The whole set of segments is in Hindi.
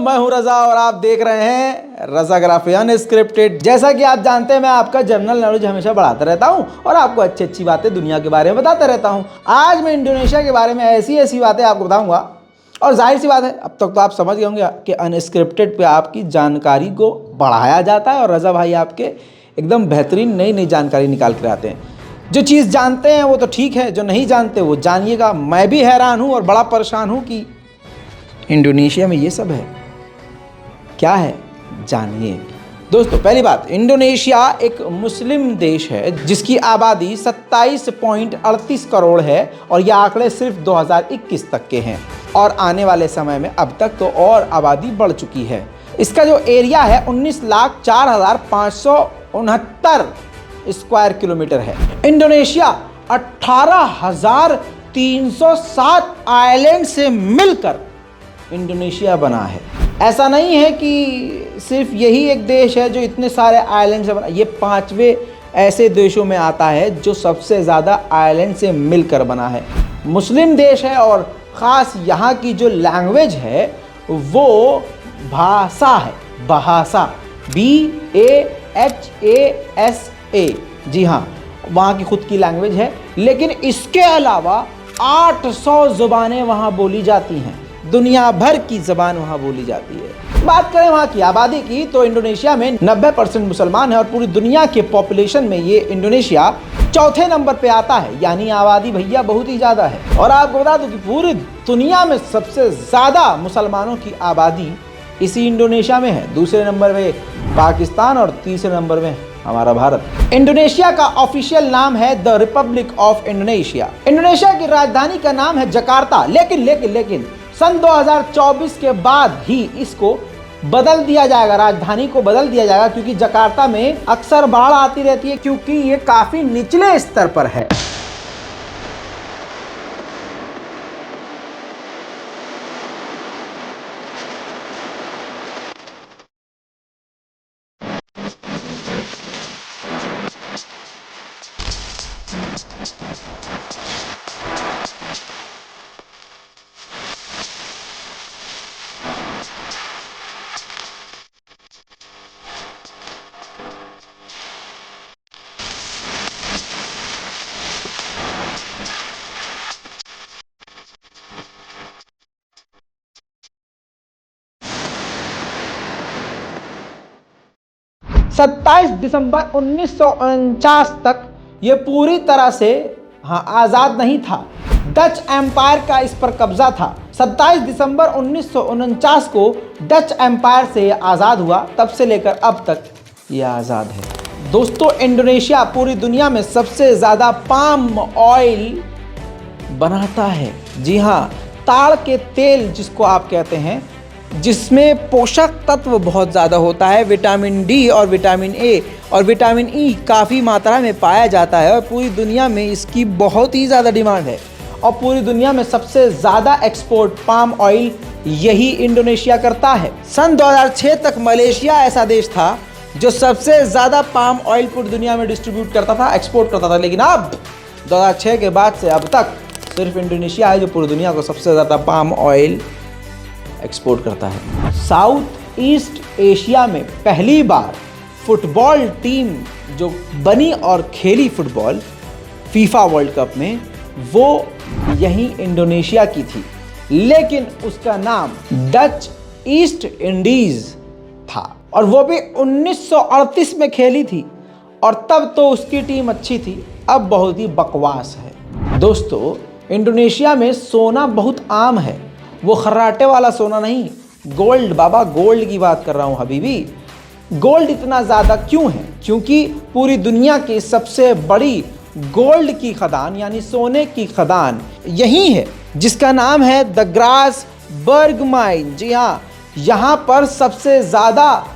मैं हूं रजा और आप देख रहे हैं रजाग्राफी अनस्क्रिप्टेड। जैसा कि आप जानते हैं मैं आपका जनरल नॉलेज हमेशा बढ़ाता रहता हूं और आपको अच्छी अच्छी बातें दुनिया के बारे में बताता रहता हूं। आज मैं इंडोनेशिया के बारे में ऐसी ऐसी बातें आपको बताऊंगा और जाहिर सी बात है अब तक तो आप समझ गए होंगे कि अनस्क्रिप्टेड पे आपकी जानकारी को बढ़ाया जाता है और रजा भाई आपके एकदम बेहतरीन नई नई जानकारी निकाल कर आते हैं। जो चीज़ जानते हैं वो तो ठीक है, जो नहीं जानते वो जानिएगा। मैं भी हैरान हूँ और बड़ा परेशान हूँ कि इंडोनेशिया में ये सब है। क्या है जानिए दोस्तों। पहली बात, इंडोनेशिया एक मुस्लिम देश है जिसकी आबादी 27.38 करोड़ है और ये आंकड़े सिर्फ 2021 तक के हैं और आने वाले समय में अब तक तो और आबादी बढ़ चुकी है। इसका जो एरिया है 19,04,569 स्क्वायर किलोमीटर है। इंडोनेशिया 18,307 आइलैंड से मिलकर इंडोनेशिया बना है। ऐसा नहीं है कि सिर्फ यही एक देश है जो इतने सारे आइलैंड से बना, ये 5वें ऐसे देशों में आता है जो सबसे ज़्यादा आइलैंड से मिलकर बना है। मुस्लिम देश है और ख़ास यहाँ की जो लैंग्वेज है वो भाषा है, बहासा, BAHASA। जी हाँ, वहाँ की खुद की लैंग्वेज है, लेकिन इसके अलावा 800 ज़ुबानें वहाँ बोली जाती हैं। दुनिया भर की ज़बान वहाँ बोली जाती है। बात करें वहाँ की आबादी की तो इंडोनेशिया में 90% मुसलमान है और पूरी दुनिया के पॉपुलेशन में ये इंडोनेशिया चौथे नंबर पे आता है, यानी आबादी भैया बहुत ही ज़्यादा है। और आपको बता दूं कि पूरी दुनिया में सबसे ज़्यादा मुसलमानों की आबादी इसी इंडोनेशिया में है। दूसरे नंबर पे पाकिस्तान और तीसरे नंबर में हमारा भारत। इंडोनेशिया का ऑफिशियल नाम है the Republic of Indonesia. Indonesia की राजधानी का नाम है जकार्ता, लेकिन सन 2024 के बाद ही इसको बदल दिया जाएगा, राजधानी को बदल दिया जाएगा, क्योंकि जकार्ता में अक्सर बाढ़ आती रहती है क्योंकि ये काफी निचले स्तर पर है। सत्ताईस दिसंबर 1949 तक ये पूरी तरह से आज़ाद नहीं था। डच एम्पायर का इस पर कब्जा था। 27 दिसंबर 1949 को डच एम्पायर से ये आज़ाद हुआ, तब से लेकर अब तक ये आज़ाद है। दोस्तों, इंडोनेशिया पूरी दुनिया में सबसे ज़्यादा पाम ऑयल बनाता है। जी हाँ, ताड़ के तेल जिसको आप कहते हैं, जिसमें पोषक तत्व बहुत ज़्यादा होता है, विटामिन डी और विटामिन ए और विटामिन ई काफ़ी मात्रा में पाया जाता है और पूरी दुनिया में इसकी बहुत ही ज़्यादा डिमांड है। और पूरी दुनिया में सबसे ज़्यादा एक्सपोर्ट पाम ऑयल यही इंडोनेशिया करता है। सन 2006 तक मलेशिया ऐसा देश था जो सबसे ज़्यादा पाम ऑयल पूरी दुनिया में डिस्ट्रीब्यूट करता था, एक्सपोर्ट करता था, लेकिन अब 2006 के बाद से अब तक सिर्फ इंडोनेशिया है जो पूरी दुनिया को सबसे ज़्यादा पाम ऑयल एक्सपोर्ट करता है। साउथ ईस्ट एशिया में पहली बार फुटबॉल टीम जो बनी और खेली फुटबॉल फीफा वर्ल्ड कप में, वो यहीं इंडोनेशिया की थी, लेकिन उसका नाम डच ईस्ट इंडीज़ था और वो भी 1938 में खेली थी और तब तो उसकी टीम अच्छी थी, अब बहुत ही बकवास है। दोस्तों, इंडोनेशिया में सोना बहुत आम है, वो खर्राटे वाला सोना नहीं, गोल्ड, बाबा गोल्ड की बात कर रहा हूँ हबीबी। गोल्ड इतना ज़्यादा क्यों है? क्योंकि पूरी दुनिया की सबसे बड़ी गोल्ड की खदान यानी सोने की खदान यही है, जिसका नाम है द ग्रास बर्ग माइन। जी हाँ, यहाँ पर सबसे ज़्यादा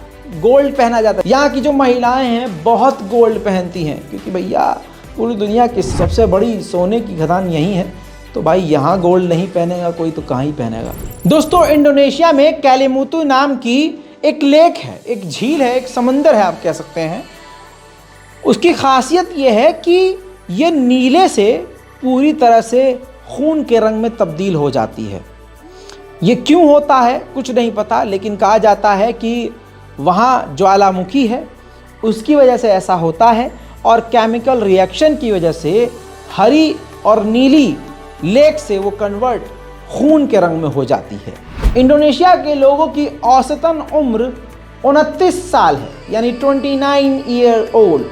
गोल्ड पहना जाता है। यहाँ की जो महिलाएं हैं बहुत गोल्ड पहनती हैं, क्योंकि भैया पूरी दुनिया की सबसे बड़ी सोने की खदान यही है, तो भाई यहाँ गोल्ड नहीं पहनेगा कोई तो कहाँ ही पहनेगा। दोस्तों, इंडोनेशिया में कैलिमुतु नाम की एक लेक है, एक झील है, एक समंदर है आप कह सकते हैं। उसकी खासियत ये है कि ये नीले से पूरी तरह से खून के रंग में तब्दील हो जाती है। ये क्यों होता है कुछ नहीं पता, लेकिन कहा जाता है कि वहाँ ज्वालामुखी है, उसकी वजह से ऐसा होता है, और केमिकल रिएक्शन की वजह से हरी और नीली लेक से वो कन्वर्ट खून के रंग में हो जाती है। इंडोनेशिया के लोगों की औसतन उम्र 29 साल है, यानी 29 ईयर ओल्ड।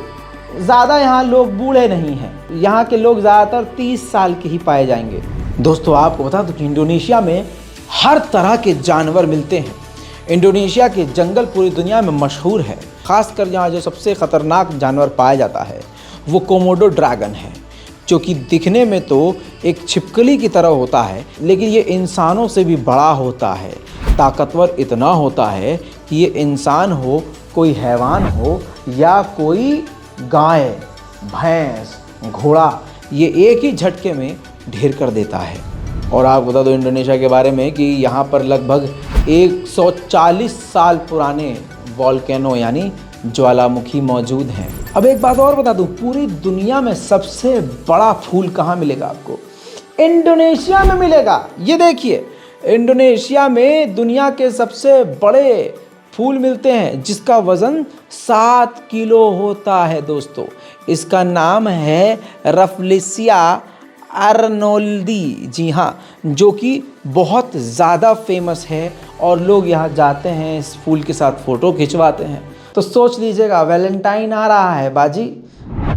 ज़्यादा यहाँ लोग बूढ़े नहीं हैं, यहाँ के लोग ज़्यादातर 30 साल के ही पाए जाएंगे। दोस्तों आपको बता दूं कि इंडोनेशिया में हर तरह के जानवर मिलते हैं। इंडोनेशिया के जंगल पूरी दुनिया में मशहूर है। खासकर यहाँ जो सबसे ख़तरनाक जानवर पाया जाता है वो कोमोडो ड्रैगन है, जो कि दिखने में तो एक छिपकली की तरह होता है, लेकिन ये इंसानों से भी बड़ा होता है। ताकतवर इतना होता है कि ये इंसान हो, कोई हैवान हो या कोई गाय, भैंस, घोड़ा, ये एक ही झटके में ढेर कर देता है। और आप बता दो इंडोनेशिया के बारे में कि यहाँ पर लगभग 140 साल पुराने वॉल्केनो यानी ज्वालामुखी मौजूद हैं। अब एक बात और बता दूं, पूरी दुनिया में सबसे बड़ा फूल कहाँ मिलेगा आपको? इंडोनेशिया में मिलेगा। ये देखिए, इंडोनेशिया में दुनिया के सबसे बड़े फूल मिलते हैं, जिसका वज़न 7 किलो होता है। दोस्तों इसका नाम है रफलेसिया आर्नोल्डी, जी हाँ, जो कि बहुत ज़्यादा फेमस है और लोग यहाँ जाते हैं, इस फूल के साथ फ़ोटो खिंचवाते हैं। तो सोच लीजिएगा, वैलेंटाइन आ रहा है बाजी।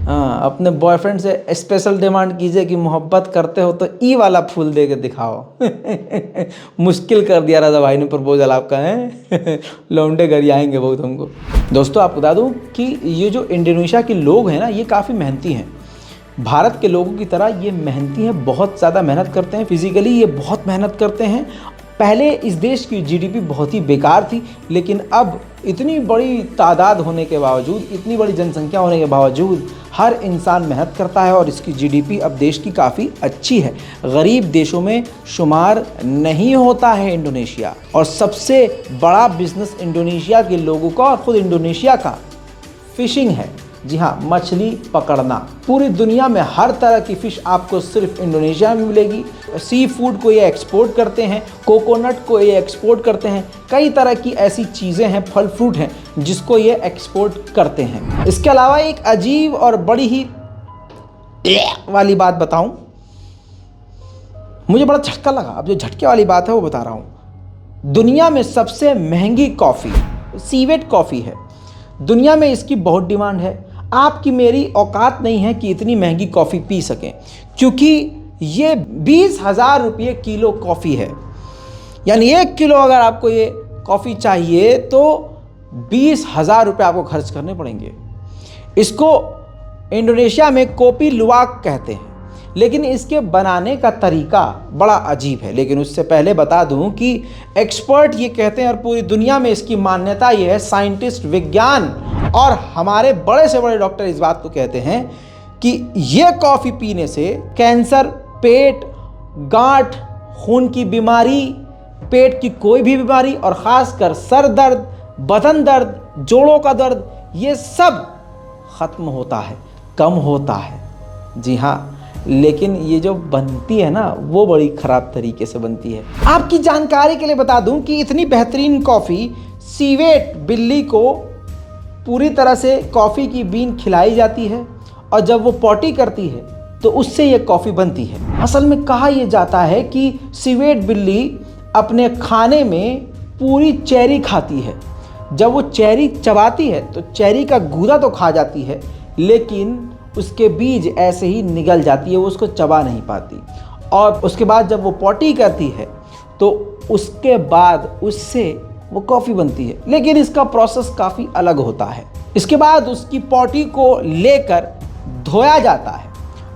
हाँ, अपने बॉयफ्रेंड से स्पेशल डिमांड कीजिए कि मोहब्बत करते हो तो ई वाला फूल दे के दिखाओ। मुश्किल कर दिया राजा भाई ने प्रपोजल आपका है। लौंडे घर आएंगे बहुत हमको। दोस्तों आपको बता दूँ कि ये जो इंडोनेशिया के लोग हैं ना, ये काफ़ी मेहनती हैं। भारत के लोगों की तरह ये मेहनती हैं, बहुत ज़्यादा मेहनत करते हैं, फिजिकली ये बहुत मेहनत करते हैं। पहले इस देश की जीडीपी बहुत ही बेकार थी, लेकिन अब इतनी बड़ी तादाद होने के बावजूद, इतनी बड़ी जनसंख्या होने के बावजूद हर इंसान मेहनत करता है और इसकी जीडीपी अब देश की काफ़ी अच्छी है। गरीब देशों में शुमार नहीं होता है इंडोनेशिया। और सबसे बड़ा बिजनेस इंडोनेशिया के लोगों का और ख़ुद इंडोनेशिया का फिशिंग है। जी हाँ, मछली पकड़ना। पूरी दुनिया में हर तरह की फ़िश आपको सिर्फ इंडोनेशिया में मिलेगी। सी फूड को ये एक्सपोर्ट करते हैं, कोकोनट को ये एक्सपोर्ट करते हैं, कई तरह की ऐसी चीज़ें हैं, फल फ्रूट हैं जिसको ये एक्सपोर्ट करते हैं। इसके अलावा एक अजीब और बड़ी ही वाली बात बताऊं, मुझे बड़ा झटका लगा। अब जो झटके वाली बात है वो बता रहा हूँ। दुनिया में सबसे महंगी कॉफ़ी सीवेट कॉफ़ी है। दुनिया में इसकी बहुत डिमांड है। आपकी मेरी औकात नहीं है कि इतनी महंगी कॉफ़ी पी सकें, क्योंकि ये 20,000 रुपये किलो कॉफ़ी है। यानी 1 किलो अगर आपको ये कॉफ़ी चाहिए तो 20,000 रुपये आपको खर्च करने पड़ेंगे। इसको इंडोनेशिया में कोपी लुवाक कहते हैं, लेकिन इसके बनाने का तरीका बड़ा अजीब है। लेकिन उससे पहले बता दूं कि एक्सपर्ट ये कहते हैं और पूरी दुनिया में इसकी मान्यता ये है, साइंटिस्ट, विज्ञान और हमारे बड़े से बड़े डॉक्टर इस बात को कहते हैं कि ये कॉफ़ी पीने से कैंसर, पेट, गांठ, खून की बीमारी, पेट की कोई भी बीमारी और ख़ासकर सर दर्द, बदन दर्द, जोड़ों का दर्द, ये सब ख़त्म होता है, कम होता है। जी हाँ, लेकिन ये जो बनती है ना, वो बड़ी ख़राब तरीके से बनती है। आपकी जानकारी के लिए बता दूं कि इतनी बेहतरीन कॉफ़ी सीवेट बिल्ली को पूरी तरह से कॉफ़ी की बीन खिलाई जाती है और जब वो पॉटी करती है तो उससे ये कॉफ़ी बनती है। असल में कहा यह जाता है कि सीवेट बिल्ली अपने खाने में पूरी चेरी खाती है। जब वो चेरी चबाती है तो चेरी का गूदा तो खा जाती है, लेकिन उसके बीज ऐसे ही निगल जाती है, वो उसको चबा नहीं पाती। और उसके बाद जब वो पॉटी करती है तो उसके बाद उससे वो कॉफ़ी बनती है, लेकिन इसका प्रोसेस काफ़ी अलग होता है। इसके बाद उसकी पॉटी को लेकर धोया जाता है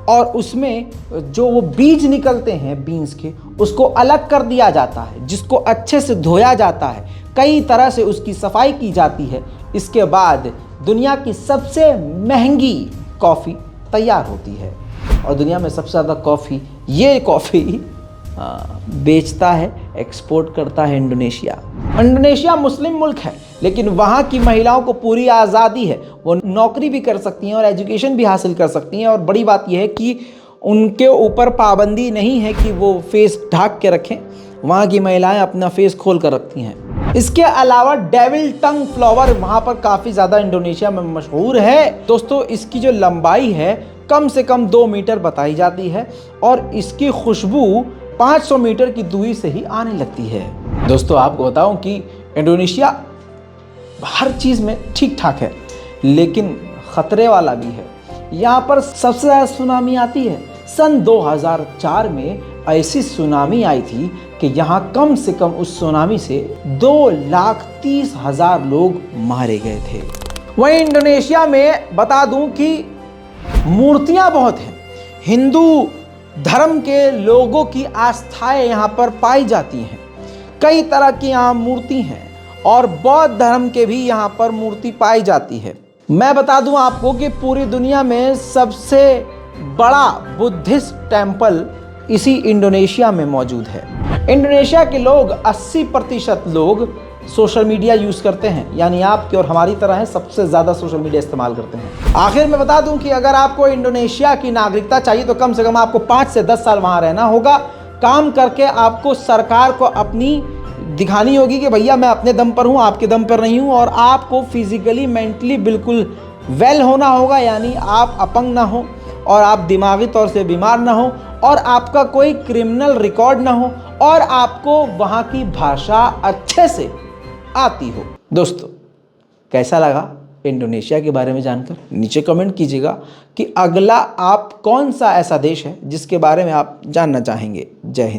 और उसमें जो वो बीज निकलते हैं बीन्स के, उसको अलग कर दिया जाता है, जिसको अच्छे से धोया जाता है, कई तरह से उसकी सफाई की जाती है। इसके बाद दुनिया की सबसे महंगी कॉफ़ी तैयार होती है और दुनिया में सबसे ज़्यादा कॉफ़ी ये कॉफ़ी बेचता है, एक्सपोर्ट करता है इंडोनेशिया। इंडोनेशिया मुस्लिम मुल्क है, लेकिन वहाँ की महिलाओं को पूरी आज़ादी है। वो नौकरी भी कर सकती हैं और एजुकेशन भी हासिल कर सकती हैं। और बड़ी बात यह है कि उनके ऊपर पाबंदी नहीं है कि वो फेस ढक के रखें। वहाँ की महिलाएं अपना फेस खोल कर रखती हैं। इसके अलावा डेविल टंग फ्लावर वहाँ पर काफ़ी ज़्यादा इंडोनेशिया में मशहूर है। दोस्तों इसकी जो लंबाई है कम से कम 2 मीटर बताई जाती है और इसकी खुशबू 500 मीटर की दूरी से ही आने लगती है। दोस्तों आपको बताऊं कि इंडोनेशिया हर चीज़ में ठीक ठाक है, लेकिन ख़तरे वाला भी है। यहाँ पर सबसे ज़्यादा सुनामी आती है। सन 2004 में ऐसी सुनामी आई थी कि यहाँ कम से कम उस सुनामी से 2,30,000 लोग मारे गए थे। वहीं इंडोनेशिया में बता दूं कि मूर्तियाँ बहुत हैं। हिंदू धर्म के लोगों की आस्थाएं यहाँ पर पाई जाती हैं। कई तरह की यहाँ मूर्ति हैं और बौद्ध धर्म के भी यहाँ पर मूर्ति पाई जाती है। मैं बता दूं आपको कि पूरी दुनिया में सबसे बड़ा बुद्धिस्ट टेम्पल इसी इंडोनेशिया में मौजूद है। इंडोनेशिया के लोग 80% लोग सोशल मीडिया यूज़ करते हैं, यानी आपकी और हमारी तरह है, सबसे ज़्यादा सोशल मीडिया इस्तेमाल करते हैं। आखिर में बता दूं कि अगर आपको इंडोनेशिया की नागरिकता चाहिए तो कम से कम आपको 5 से 10 साल वहाँ रहना होगा। काम करके आपको सरकार को अपनी दिखानी होगी कि भैया मैं अपने दम पर हूँ, आपके दम पर नहीं हूँ। और आपको फिजिकली मेंटली बिल्कुल वेल होना होगा, यानी आप अपंग ना हो और आप दिमागी तौर से बीमार ना हो और आपका कोई क्रिमिनल रिकॉर्ड ना हो और आपको वहाँ की भाषा अच्छे से आती हो। दोस्तों कैसा लगा इंडोनेशिया के बारे में जानकर? नीचे कमेंट कीजिएगा कि अगला आप कौन सा ऐसा देश है जिसके बारे में आप जानना चाहेंगे। जय हिंद।